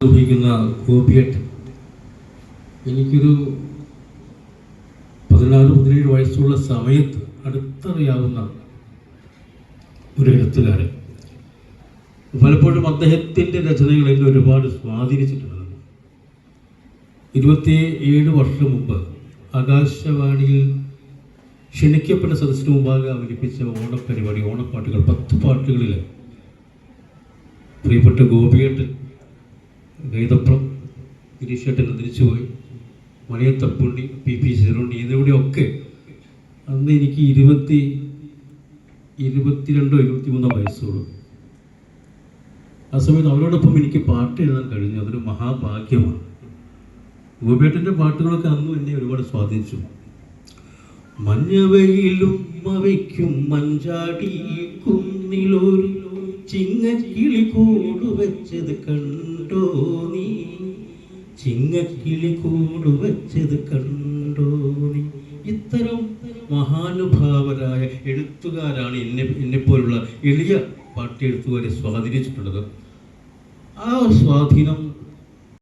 നിർവഹിക്കുന്ന ഗോപിയേട്ടൻ എനിക്കൊരു 16-17 വയസ്സുള്ള സമയത്ത് അടുത്തറിയാവുന്ന ഒരു എഴുത്തുകാരൻ. പലപ്പോഴും അദ്ദേഹത്തിൻ്റെ രചനകൾ എന്നെ ഒരുപാട് സ്വാധീനിച്ചിട്ടുണ്ട്. 27 വർഷം മുമ്പ് ആകാശവാണിയിൽ ക്ഷണിക്കപ്പെട്ട സദസ്സിന് മുമ്പാകെ അവതരിപ്പിച്ച ഓണപ്പരിപാടി, ഓണപ്പാട്ടുകൾ, 10 പാട്ടുകളിൽ പ്രിയപ്പെട്ട ഗോപിയേട്ടൻ, ഗൈതപ്രം, ഗിരീഷേട്ടൻ തിരിച്ചുപോയി, മണിയത്തപ്പുണ്ണി, പി ശിറുണ്ണി എന്നിവിടെയൊക്കെ അന്ന് എനിക്ക് 22 23 വയസ്സുള്ളൂ. ആ സമയത്ത് അവരോടൊപ്പം എനിക്ക് പാട്ട് എഴുതാൻ കഴിഞ്ഞു. അതൊരു മഹാഭാഗ്യമാണ്. ഗോപിയേട്ടൻ്റെ പാട്ടുകളൊക്കെ അന്നും എന്നെ ഒരുപാട് സ്വാധീനിച്ചു. മഞ്ഞവയിലും മവയ്ക്കും മഞ്ചാടി കുന്നിലൊരു ചിങ്ങക്കിളി കൂടുവച്ചത് കണ്ടോ നീ, ചിങ്ങക്കിളി കൂടുവച്ചത് കണ്ടോ നീ. ഇത്തരം മഹാനുഭാവരായ എഴുത്തുകാരാണ് എന്നെപ്പോലുള്ള എളിയ പാട്ടെഴുത്തുകാരെ സ്വാധീനിച്ചിട്ടുള്ളത്. ആ സ്വാധീനം